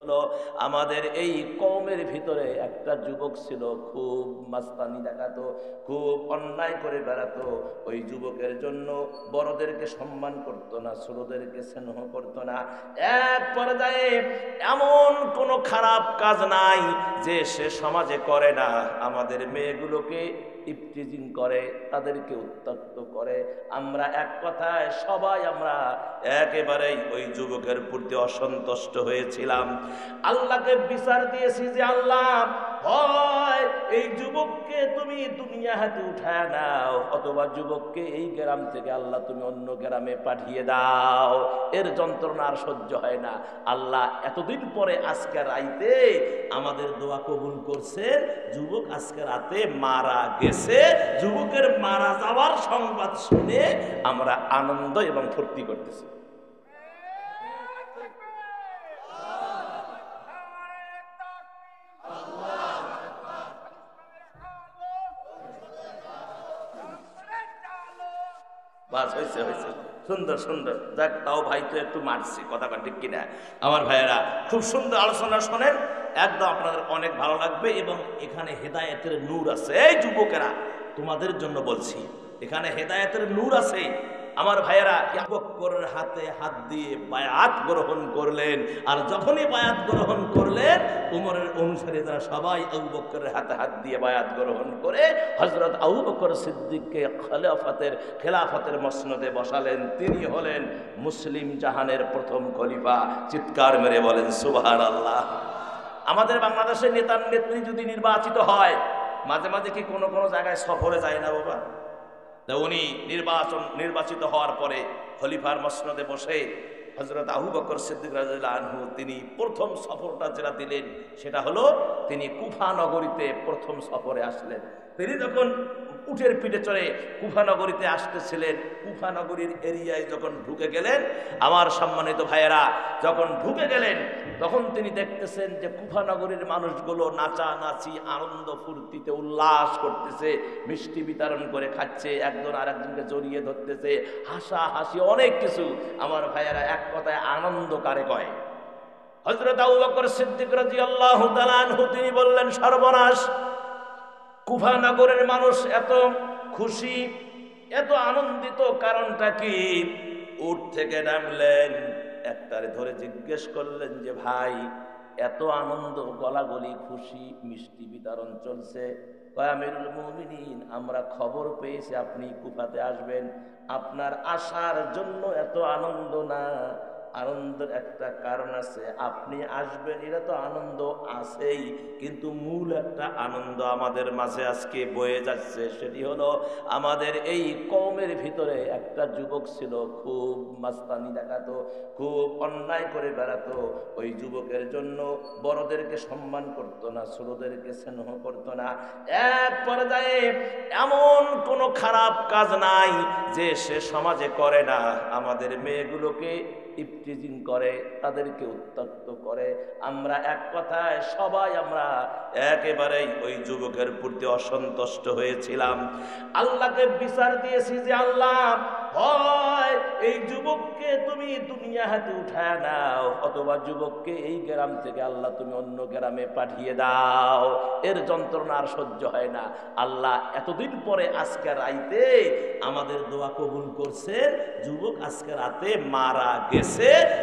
হলো আমাদের এই কওমের ভিতরে একটা যুবক ছিল, খুব মাস্তানি দেখাতো, খুব অন্যায় করে বেড়াতো। ওই যুবকের জন্য বড়দেরকে সম্মান করত না, ছোটদেরকে স্নেহ করত না। এক পর্যায়ে এমন কোনো খারাপ কাজ নাই যে সে সমাজে করে না। আমাদের মেয়েগুলোকে ইফটিজিং করে, তাদেরকে উত্ত্যক্ত করে। আমরা এক কথায় সবাই আমরা একেবারেই ওই যুবকের প্রতি অসন্তুষ্ট হয়েছিলাম। আল্লাহকে বিচার দিয়েছি যে আল্লাহ, হয় এই যুবককে তুমি দুনিয়া হাতে উঠায় নাও, অথবা যুবককে এই গ্রাম থেকে আল্লাহ তুমি অন্য গ্রামে পাঠিয়ে দাও। এর যন্ত্রণা আর সহ্য হয় না। আল্লাহ এতদিন পরে আজকে রাইতে আমাদের দোয়া কবুল করছেন। যুবক আজকে রাতে মারা গেছে। যুবকের মারা যাওয়ার সংবাদ শুনে আমরা আনন্দ এবং ফুর্তি করতেছি। বাস হয়েছে হয়েছে, সুন্দর সুন্দর। যাক, তাও ভাই তো একটু মারছি, কথা ঠিক কিনা আমার ভাইয়েরা? খুব সুন্দর আলোচনা শোনেন, একদম আপনাদের অনেক ভালো লাগবে। এবং এখানে হেদায়েতের নূর আছে। এই যুবকেরা, তোমাদের জন্য বলছি, এখানে হেদায়েতের নূর আছে। আমার ভাইয়েরা, আবু বকরের হাতে হাত দিয়ে বায়াত গ্রহণ করলেন। আর যখনই বায়াত গ্রহণ করলেন, উমরের অনুসারী যারা সবাই আবু বকরের হাতে হাত দিয়ে বায়াত গ্রহণ করে হযরত আবু বকর সিদ্দিককে খেলাফতের মসনদে বসালেন। তিনি হলেন মুসলিম জাহানের প্রথম খলিফা। চিৎকার মেরে বলেন সুবহানাল্লাহ। আমাদের বাংলাদেশের নেতা নেত্রী যদি নির্বাচিত হয়, মাঝে মাঝে কি কোনো কোনো জায়গায় সফরে যায় না বাবা? উনি নির্বাচিত হওয়ার পরে খলিফার মসনদে বসে হযরত আবু বকর সিদ্দিক রাদিয়াল্লাহু আনহু তিনি প্রথম সফরটা যেটা দিলেন, সেটা হলো তিনি কুফা নগরীতে প্রথম সফরে আসলেন। তিনি যখন উটের পিঠে চড়ে কুফা নগরীতে আসতেছিলেন, কুফা নগরীর এরিয়ায় যখন ঢুকে গেলেন, আমার সম্মানিত ভাইয়েরা, যখন ঢুকে গেলেন তখন তিনি দেখতেছেন যে কুফা নগরীর মানুষগুলো নাচানাচি, আনন্দ ফুর্তিতে উল্লাস করতেছে, মিষ্টি বিতরণ করে খাচ্ছে, একজন আরেকজনকে জড়িয়ে ধরতেছে, হাসাহাসি, অনেক কিছু। আমার ভাইয়েরা, এক কথায় আনন্দ কারে কয়? হযরত আবু বকর সিদ্দিক রাদিয়াল্লাহু তাআলা আনহু তিনি বললেন, সর্বনাশ, কুফা নগরের মানুষ এত খুশি, এত আনন্দিত, কারণটা কি? উট থেকে নামলেন, একটারে ধরে জিজ্ঞেস করলেন যে ভাই, এত আনন্দ, গলাগলি, খুশি, মিষ্টি বিতরণ চলছে, আমিরুল মুমিনিন, আমরা খবর পেয়েছি আপনি কুফাতে আসবেন। আপনার আসার জন্য এত আনন্দ না, আনন্দের একটা কারণ আছে। আপনি আসবেন, এটা তো আনন্দ আছেই, কিন্তু মূল একটা আনন্দ আমাদের মাঝে আজকে বয়ে যাচ্ছে। সেটি হলো আমাদের এই কওমের ভিতরে একটা যুবক ছিল, খুব মাস্তানি দেখাতো, খুব অন্যায় করে বেড়াতো। ওই যুবকের জন্য বড়দেরকে সম্মান করত না, ছোটদেরকে স্নেহ করত না। এক পর্যায়ে এমন কোনো খারাপ কাজ নাই যে সে সমাজে করে না। আমাদের মেয়েগুলোকে ইফটিজিং করে, তাদেরকে উত্ত্যক্ত করে। আমরা এক কথায় সবাই আমরা একেবারেই ওই যুবকের প্রতি অসন্তুষ্ট হয়েছিলাম। আল্লাহকে বিচার দিয়েছি যে আল্লাহ, হয় এই যুবককে তুমি দুনিয়া হাতে উঠায় নাও, অথবা যুবককে এই গ্রাম থেকে আল্লাহ তুমি অন্য গ্রামে পাঠিয়ে দাও। এর যন্ত্রণা আর সহ্য হয় না। আল্লাহ এতদিন পরে আজকে রাইতে আমাদের দোয়া কবুল করছেন। যুবক আজকে রাতে মারা গেছে।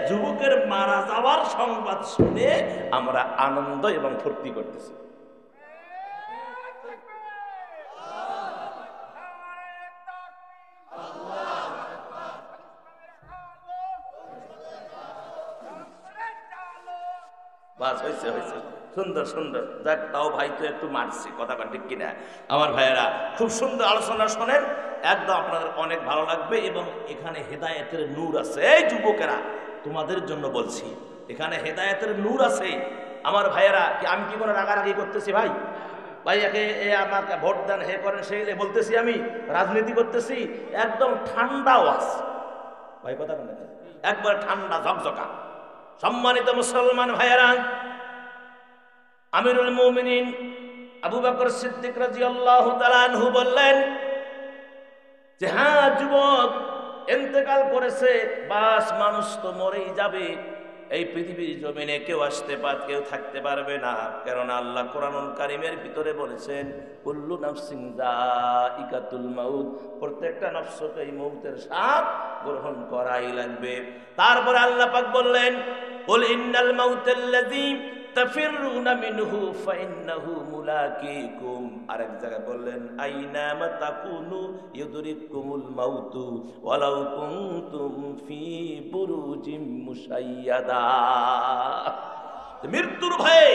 যুবকের মারা যাওয়ার সংবাদ শুনে আমরা আনন্দ এবং ফুর্তি করতেছি। বাস হয়েছে হয়েছে, সুন্দর সুন্দর। যাক, তাও ভাই তো একটু মারছি, কথা ঠিক কিনা আমার ভাইয়েরা? খুব সুন্দর আলোচনা শোনেন, একদম আপনাদের অনেক ভালো লাগবে। এবং এখানে হেদায়েতের নূর আছে। এই যুবকেরা, তোমাদের জন্য বলছি, এখানে হেদায়েতের নূর আছে। আমার ভাইয়েরা, কি আমি কি কোনো রাগারাগি করতেছি? ভাই ভাই একে আমাকে ভোট দেন, হে করেন, সেই বলতেছি? আমি রাজনীতি করতেছি? একদম ঠান্ডা ওয়াজ ভাই, কথা বলেন, একবার ঠান্ডা ঝকঝকা। সম্মানিত মুসলমান ভাইয়েরা, আমিরুল মুমিনিন আবু বকর সিদ্দিক রাদিয়াল্লাহু তাআলা আনহু বললেন যে হ্যাঁ, যুবক ইন্তেকাল করেছে, বাস মানুষ তো মরেই যাবে, এই পৃথিবীর জমিনে কেউ কেউ থাকতে পারবে না। কেননা আল্লাহ কোরআনুল কারীমের ভিতরে বলেছেন, কুল্লু নাফসিন যায়িকাতুল মাউত, প্রত্যেকটা নফসকে এই মৌতের স্বাদ গ্রহণ করাই লাগবে। তারপরে আল্লাহ পাক বললেন, কুল ইন্নাল মাউতাল্লাযী তাফিরুনা মিনহু ফাইন্নাহু মুলাকিকুম। আরেক জায়গায় বললেন, আইনামা তাকুনু ইউদরিকুমুল মাউতু ওয়ালাউ কুনতুম ফি বুরুজিম মুশাইয়াদা। মৃত্যুর ভয়ে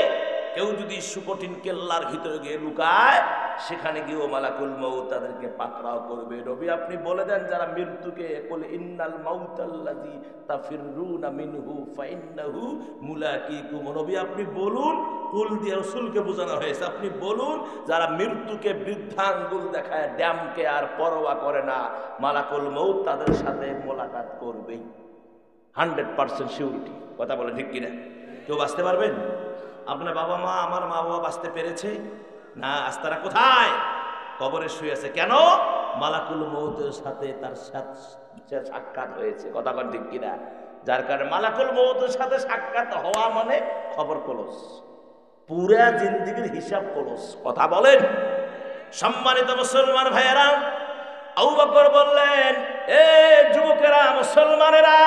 কেউ যদি সুকঠিন কেল্লার ভিতরে গিয়ে লুকায়, সেখানে গিয়ে মালাকুল মউত তাদেরকে পাকড়াও করবে। নবী আপনি বলে দেন যারা মৃত্যুকে, কুল ইন্নাল মাউতাল্লাযী তাফিরুনা মিনহু ফাইন্নাহু মুলাকিকুম। নবী আপনি বলুন, কুল দিয়ে রাসূলকে বোঝানো হয়েছে, আপনি বলুন যারা মৃত্যুকে বৃদ্ধাঙ্গুল দেখায়, ড্যামকে আর পরোয়া করে না, মালাকুল মউত তাদের সাথে মোলাকাত করবেই। 100% সিউরিটি। কথা বলে ঠিক কিনা? কেউ বাঁচতে পারবেন? আপনার বাবা মা, আমার মা বাবা বাঁচতে পেরেছে না? আজ তারা কোথায়? কবরে শুয়ে আছে। কেন? মালাকুল মউতের সাথে তার সাক্ষাৎ হয়েছে। কথা বলে ঠিক কিনা? যার কারণে মালাকুল মউতের সাথে সাক্ষাৎ হওয়া মানে খবর ক্লোজ, পুরা জিন্দেগির হিসাব ক্লোজ। কথা বলেন। সম্মানিত মুসলমান ভাইয়েরা, আবু বকর বললেন, এ যুবকেরা, মুসলমানেরা,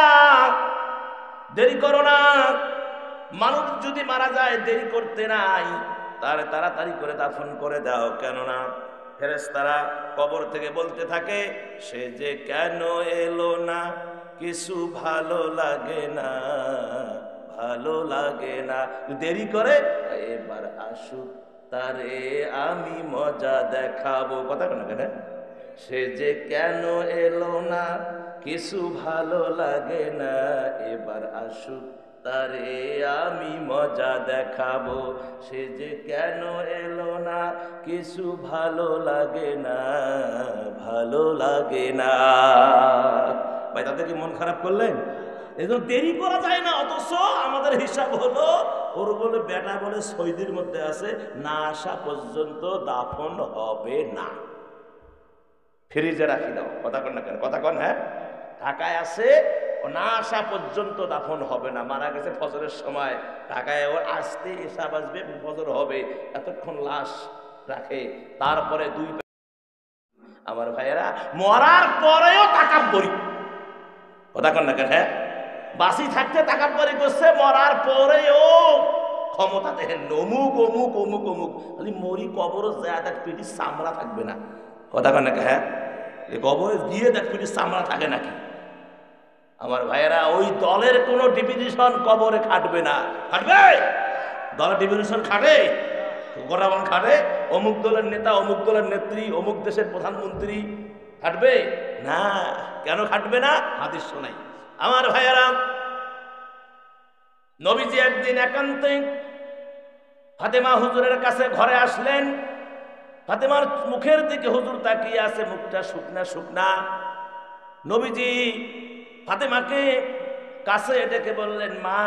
দেরি করো না। মানুষ যদি মারা যায় দেরি করতে নাই, তার তাড়াতাড়ি করে দাফন করে দাও। কেননা ফেরেশতারা কবর থেকে বলতে থাকে, সে যে কেন এলো না, কিছু ভালো লাগে না, ভালো লাগে না। দেরি করে, এবার আসুক তারে আমি মজা দেখাবো। কথা কেন কেন? সে যে কেন এলো না, কিছু ভালো লাগে না, এবার আসুক তারে আমি মজা দেখাবো। সে যে কেন এলো না, কিছু ভালো লাগে না, ভালো লাগে না। ভাই, তাদের কি মন খারাপ করলেন? এজন্য দেরি করা যায় না। অথচ আমাদের হিসাব হলো, ওর বলে বেটা বলে সৌদির মধ্যে আছে, না আসা পর্যন্ত দাফন হবে না, ফ্রিজে রাখি দাও। কথা কন না কেন? কথা কন। হ্যাঁ, ঢাকায় আছে, ও না আসা পর্যন্ত দাফন হবে না। মারা গেছে ফজরের সময়, ঢাকায় ওর আসতে হিসাব আসবে, ফজর হবে, এতক্ষণ লাশ রাখে। তারপরে আমার ভাইয়েরা, মরার পরেও তাকাব্বরি। কথা কন না কেন? হ্যাঁ, বাসি থাকতে তাকাব্বরি করছে, মরার পরেও ক্ষমতা দেখেন, অমুক অমুক অমুক অমুক। খালি মরি কবর যায়, দেখ পিঠি চামড়া থাকবে না। কথা কন না? হ্যাঁ, কবরে গিয়ে দেখ পিঠি চামড়া থাকে নাকি। আমার ভাইয়েরা, ওই দলের কোনো ডিভিশন কবরে খাটবে না। খাটবে? দলের ডিভিশন খাটে? গোটাবান খাটে? অমুক দলের নেতা, অমুক দলের নেত্রী, অমুক দেশের প্রধানমন্ত্রী খাটবে না। কেন খাটবে না? হাদিস শোনাই। আমার ভাইয়েরা, নবীজি একদিন একান্তে ফাতেমা হুজুরের কাছে ঘরে আসলেন। ফাতেমার মুখের দিকে হুজুর তাকিয়ে আছে, মুখটা শুকনা শুকনা। নবীজি ফাতেমাকে কাছে ডেকে বললেন, মা,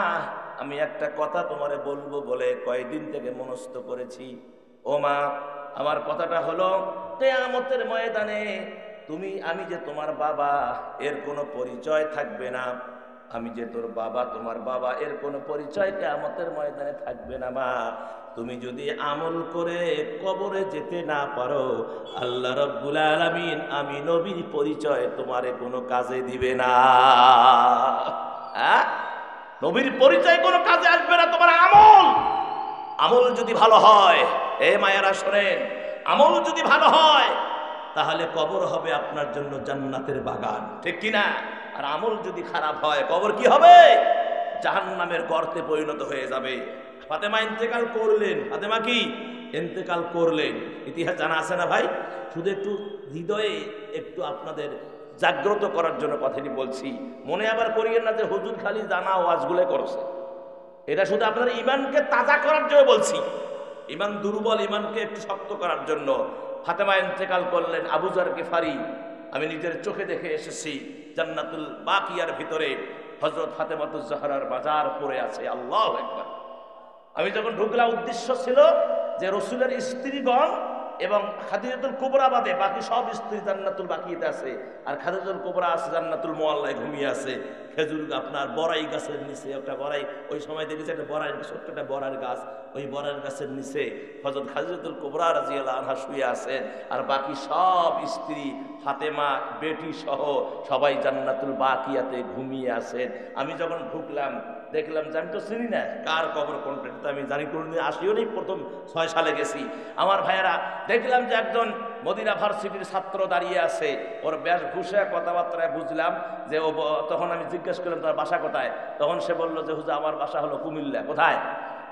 আমি একটা কথা তোমারে বলবো বলে কয়দিন থেকে মনস্থ করেছি। ও মা, আমার কথাটা হলো, কিয়ামতের ময়দানে আমি যে তোমার বাবা, এর কোনো পরিচয় থাকবে না। আমি যে তোর বাবা, তোমার বাবা, এর কোনো পরিচয় কিয়ামতের ময়দানে থাকবে না। মা, তুমি যদি আমল করে কবরে যেতে না পারো, আল্লাহ রাব্বুল আলামিন আমি নবীর পরিচয় তোমারে কোনো কাজে দিবে না। হ্যাঁ, নবীর পরিচয় কোনো কাজে আসবে না। তোমার আমল যদি ভালো হয়, এ মায়েরা শোনেন, আমল যদি ভালো হয়, তাহলে কবর হবে আপনার জন্য জান্নাতের বাগান। ঠিক কিনা? আর আমল যদি খারাপ হয়, কবর কি হবে? জাহান্নামের গর্তে পরিণত হয়ে যাবে। ফাতেমা ইন্তেকাল করলেন। ফাতেমা কি ইন্তেকাল করলেন, ইতিহাস জানা আছে না ভাই? শুধু একটু হৃদয়ে একটু আপনাদের জাগ্রত করার জন্য কথাটি বলছি। মনে আবার করিয়েন না যে হুজুর খালি জানা ওয়াজগুলো করছে। এটা শুধু আপনার ইমানকে তাজা করার জন্য বলছি, ইমান দুর্বল, ইমানকে একটু শক্ত করার জন্য। ফাতেমা ইন্তেকাল করলেন। আবু যর গিফারি, আমি নিজের চোখে দেখে এসেছি, জান্নাতুল বাকিয়ার ভিতরে হযরত ফাতেমাতুজ জাহরার বাজার পড়ে আছে। আল্লাহু আকবার। আমি যখন ঢুকলাম, উদ্দেশ্য ছিল যে রসুলের স্ত্রীগণ এবং খাদিজাতুল কুবরা বাদে বাকি সব স্ত্রী জান্নাতুল বাকিতে আছে, আর খাদিজাতুল কুবরা আছে জান্নাতুল মুআল্লায় ঘুমিয়ে আছে। খেজুর আপনার বড়াই গাছের নিচে একটা বড়াই, ওই সময় দেখেছি একটা বড়াই, ছোট্ট একটা বড়ার গাছ, ওই বড়ার গাছের নিচে হযরত খাদিজাতুল কুবরা রাদিয়াল্লাহু আনহা শুয়ে আছেন, আর বাকি সব স্ত্রী ফাতেমা বেটি সহ সবাই জান্নাতুল বাকিয়াতে ঘুমিয়ে আছেন। আমি যখন ঢুকলাম দেখলাম যে আমি তো চিনি না কার কবর কোনটা, তো আমি জানি কোনদিন আসিও নেই, প্রথম 6 সালে গেছি। আমার ভাইয়েরা দেখলাম যে একজন মদিনা ভার্সিটির ছাত্র দাঁড়িয়ে আছে, ওর বেশভূষা কথাবার্তায় বুঝলাম যে ও, তখন আমি জিজ্ঞেস করলাম তার বাসা কোথায়, তখন সে বলল যে হুজুর আমার বাসা হলো কুমিল্লা। কোথায়?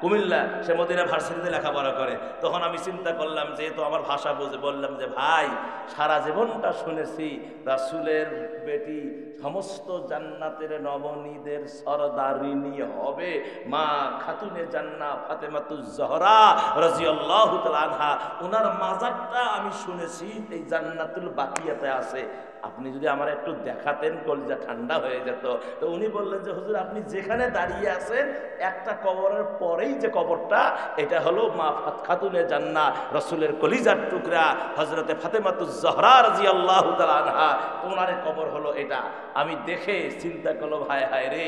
কুমিল্লা। সে মদিনা ভার্সিটিতে লেখাপড়া করে। তখন আমি চিন্তা করলাম যেহেতু আমার ভাষা বুঝে, বললাম যে ভাই সারা জীবনটা শুনেছি রাসূলের বেটি সমস্ত জান্নাতের নবনীদের সরদারিনী হবে মা খাতুনে জান্নাত ফাতেমাতুজ জহরা রাদিয়াল্লাহু তাআলা আনহা, ওনার মাজারটা আমি শুনেছি এই জান্নাতুল বাকিয়াতে আছে। আপনি যদি আমার একটু দেখাতেন কলিজা ঠান্ডা হয়ে যেত। তো উনি বললেন যে হুজুর আপনি যেখানে দাঁড়িয়ে আছেন একটা কবরের পরেই যে কবরটা, এটা হলো মা খাতুনে জান্নাত রাসূলের কলিজার টুকরা হযরতে ফাতেমাতুজ জহরা রাদিয়াল্লাহু তাআলা আনহা, ওনার কবর হলো এটা। আমি দেখে চিন্তা করলাম হায় হায় রে,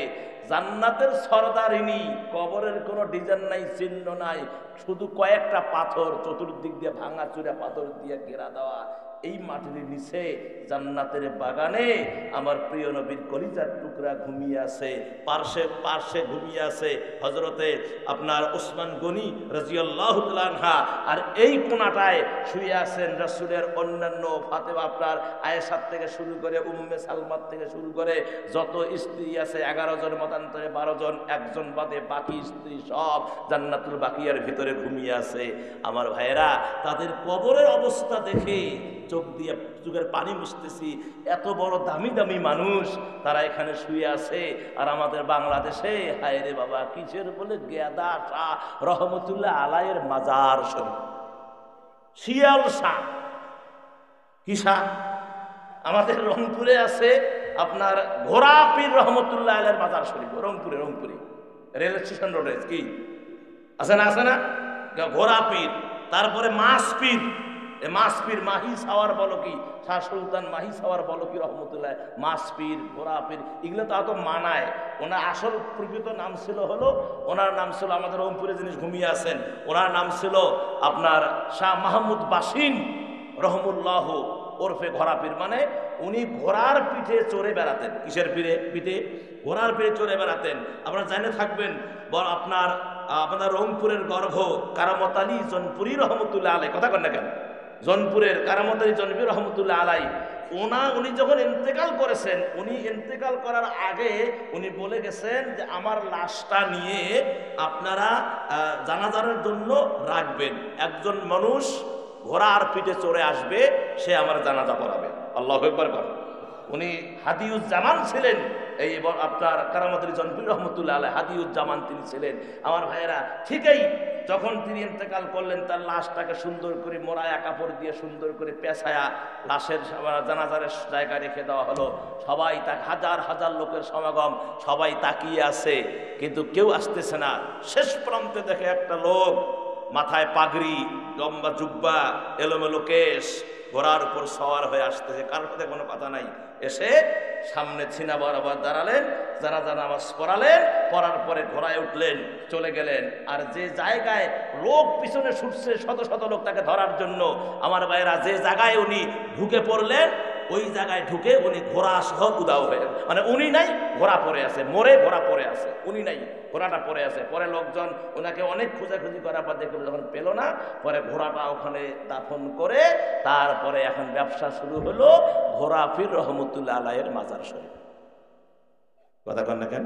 জান্নাতের সরদারিনী, কবরের কোনো ডিজাইন নাই, চিহ্ন নাই, শুধু কয়েকটা পাথর, চতুর্দিক দিয়ে ভাঙা চূড়া পাথর দিয়ে ঘেরা দেওয়া। এই মাটির নিচে জান্নাতের বাগানে আমার প্রিয় নবীর কলিজার টুকরা ঘুমিয়ে আছে, পার্শ্বে ঘুমিয়ে আছে হযরতে আপনার ওসমান গনি রাদিয়াল্লাহু তাআলা আনহা, আর এই কোণাটায় শুয়ে আছেন রাসূলের অন্যান্য ফাতেমা, আপনার আয়েশা থেকে শুরু করে উম্মে সালমা থেকে শুরু করে যত স্ত্রী আছে 11 জন, মতান্তরে 12 জন, একজন বাদে বাকি স্ত্রী সব জান্নাতুল বাকিয়ার ভিতরে ঘুমিয়ে আছে। আমার ভাইয়েরা তাদের কবরের অবস্থা দেখে চোখ দিয়ে চোখের পানি মুছতেছি। এত বড় দামি দামি মানুষ তারা এখানে শুয়ে আছে, আর আমাদের বাংলাদেশে হায় রে বাবা কিসের বলে গেদা শাহ রহমতুল্লাহ আলাইয়ের মাজার শরীফ, শিয়াল শাহ কি শাহ, আমাদের রংপুরে আছে আপনার ঘোড়া পীর রহমতুল্লাহ আলাইয়ের মাজার শরীফ, রংপুরে রেল স্টেশন রোডে কি আছে না ঘোড়া পীর। তারপরে মাছ পীর, মাছ পীর মাহি সাওয়ার বলো কি, শাহ সুলতান মাহি সাওয়ার বলো কি রহমতুল্লাহ, মাছ পীর, ঘোড়া পীর, এগুলো তো এত মানায়। ওনার আসল প্রকৃত নাম ছিল হলো, ওনার নাম ছিল, আমাদের রংপুরে জিনিস ঘুমিয়ে আছেন, ওনার নাম ছিল আপনার শাহ মাহমুদ বাসিন রহমুল্লাহ ওরফে ঘোড়া পীর। মানে উনি ঘোড়ার পিঠে চড়ে বেড়াতেন। কিসের পিঠে? ঘোড়ার পিঠে চড়ে বেড়াতেন। আপনারা জেনে থাকবেন আপনার রংপুরের গর্ভ কারামত আলী জনপুরি রহমতুল্লাহ আলাই, কথা কন না কেন, জনপুরের কারামত আলী জনপুরি রহমতুল্লাহ আলাই, উনি যখন ইন্তেকাল করেছেন, উনি ইন্তেকাল করার আগে উনি বলে গেছেন যে আমার লাশটা নিয়ে আপনারা জানাজার জন্য রাখবেন, একজন মানুষ ঘোড়ার পিঠে চড়ে আসবে, সে আমার জানাজা পড়াবে। আল্লাহু আকবার কর। উনি হাদিউজ্জামান ছিলেন, এই আপনার কারামতুল জনপুরি রহমতুল্লাহ আলাইহি হাদিউজ্জামান তিনি ছিলেন। আমার ভাইয়েরা ঠিকই যখন তিনি ইন্তেকাল করলেন, তার লাশটাকে সুন্দর করে মোড়ায়া কাপড় দিয়ে সুন্দর করে পেঁচায়া লাশের জানাজার জায়গায় রেখে দেওয়া হলো। সবাই হাজার হাজার লোকের সমাগম, সবাই তাকিয়ে আছে, কিন্তু কেউ আসতেছে না। শেষ প্রান্তে দেখে একটা লোক, মাথায় পাগড়ি, লম্বা জুব্বা, এলোমেলো কেশ, ঘোড়ার উপর সওয়ার হয়ে আসতেছে, কারোর সাথে কোনো কথা নাই, এসে সামনে ছিনা বরাবর দাঁড়ালেন, জানাজা নামাজ পড়ালেন, পড়ার পরে ঘোড়ায় উঠলেন, চলে গেলেন। আর যে জায়গায় লোক পিছনে ছুটছে শত শত লোক তাকে ধরার জন্য, আমার ভাইয়েরা যে জায়গায় উনি ঢুকে পড়লেন, ওই জায়গায় ঢুকে উনি ঘোড়া সহ উদাও হয়ে, মানে উনি নাই, ঘোড়া পড়ে আছে, মরে ঘোড়া পড়ে আছে, উনি নাই, ঘোড়াটা পড়ে আছে। পরে লোকজন ওনাকে অনেক খোঁজাখুঁজি করার পর দেখলো, যখন পেল না, পরে ঘোড়াটা ওখানে দাফন করে তারপরে এখন ব্যবসা শুরু হলো ঘোড়া পীর রহমতুল্লাহ আলাইয়ের মাজার শরীফ। কথা কন না কেন?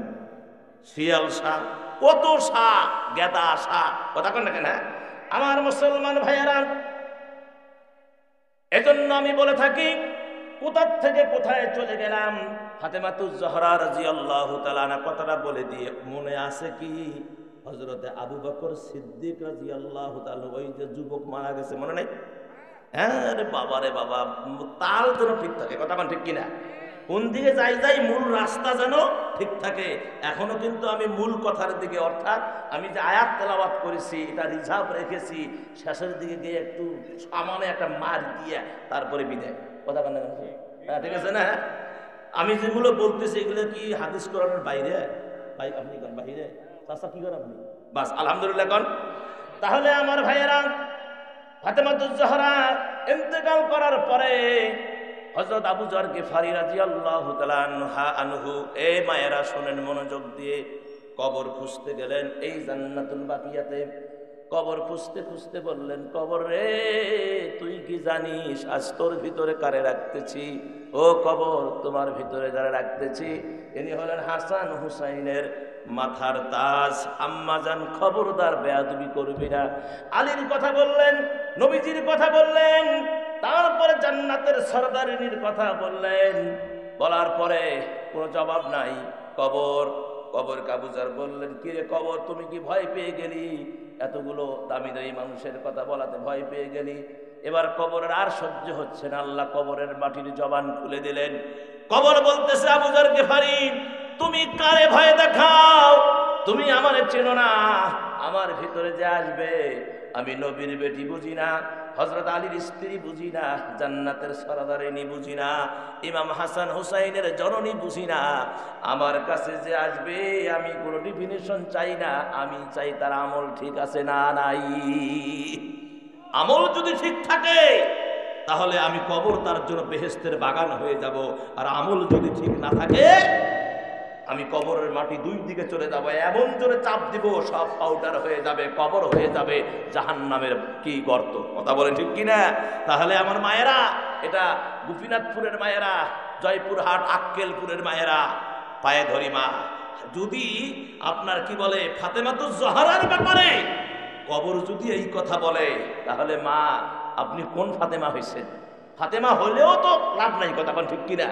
শিয়াল শাহ, কত শাহ, গেদা শাহ, কথা কন না কেন? হ্যাঁ আমার মুসলমান ভাইয়েরা, এজন্য আমি বলে থাকি, কোথার থেকে কোথায় চলে গেলাম। ফাতেমাতুজ জহরা রাদিয়াল্লাহু তাআলা আনহা কথাটা বলে দিয়ে মনে আছে কি? হযরতে আবু বকর সিদ্দিক রাদিয়াল্লাহু তাআলা, ওই যে যুবক মারা গেছে, মনে নেই? হ্যাঁ রে বাবা রে বাবা, তাল যেন ঠিক থাকে, কথা ঠিক কিনা? কোন দিকে যাই যাই মূল রাস্তা যেন ঠিক থাকে। এখনো কিন্তু আমি মূল কথার দিকে, অর্থাৎ আমি যে আয়াত তেলাওয়াত করেছি এটা রিজার্ভ রেখেছি, শেষের দিকে গিয়ে একটু সামান্য একটা মার দিয়ে তারপরে বিদায়। কথা কেন? হ্যাঁ, ঠিক আছে না? আমি যেগুলো বলতেছি এগুলো কি হাদিস কোরআনের বাইরে? ভাই আপনি কোন বাইরে? চাচা কি করেন আপনি? বাস আলহামদুলিল্লাহ কোন। তাহলে আমার ভাইয়েরা, ফাতেমাতুজ জোহরা ইন্তেকাল করার পরে হযরত আবু যর গিফারী রাদিয়াল্লাহু তাআলা আনহু, এই মায়েরা শোনেন মনোযোগ দিয়ে, কবর খুঁজতে গেলেন এই জান্নাতুল বাকিয়াতে। কবর খুঁজতে খুঁজতে বললেন, কবর রে তুই কি জানিস আজ তোর ভিতরে কারে রাখতেছি? ও কবর, তোমার ভিতরে যারা রাখতেছি ইনি হলেন হাসান হুসাইনের মাথার তাজ। আম্মাজান খবরদার বেয়াদবি করবি না। আলীর কথা বললেন, নবীজির কথা বললেন, তারপরে জান্নাতের সরদারিনীর কথা বললেন। বলার পরে কোনো জবাব নাই। কবর কাবুজার বললেন, কি রে কবর, তুমি কি ভয় পেয়ে গেলি? এতগুলো দামি দামি মানুষের কথা বলাতে ভয় পেয়ে গেলি? এবার কবরের আর সহ্য হচ্ছে না, আল্লাহ কবরের মাটির জবান খুলে দিলেন। কবর বলতেছে, আবু যর গিফারী তুমি কারে ভয় দেখাও? তুমি আমারে চেনো না। আমার ভিতরে যে আসবে আমি নবীর বেটি বুঝি না, হযরত আলীর স্ত্রী বুঝি না, জান্নাতের সরদারিনী বুঝি না, ইমাম হাসান হুসাইনের জননী বুঝি না। আমার কাছে যে আসবে আমি কোনো ডিফিনিশন চাই না, আমি চাই তার আমল ঠিক আছে না নাই। আমল যদি ঠিক থাকে তাহলে আমি কবর তার জন্য বেহেশতের বাগান হয়ে যাব, আর আমল যদি ঠিক না থাকে আমি কবরের মাটি দুই দিকে চলে যাব, এমন জোরে চাপ দিব সব পাউডার হয়ে যাবে, কবর হয়ে যাবে জাহান্নামের কি গর্ত। কথা বলেন ঠিক কিনা? তাহলে আমার মায়েরা, এটা গোপীনাথপুরের মায়েরা, জয়পুরহাট আক্কেলপুরের মায়েরা, পায়ে ধরি মা, যদি আপনার কি বলে ফাতেমাতুজ জোহরার ব্যাপারে কবর যদি এই কথা বলে, তাহলে মা আপনি কোন ফাতেমা হয়েছেন? ফাতেমা হলেও তো লাভ নাই। কথা বলেন ঠিক কিনা?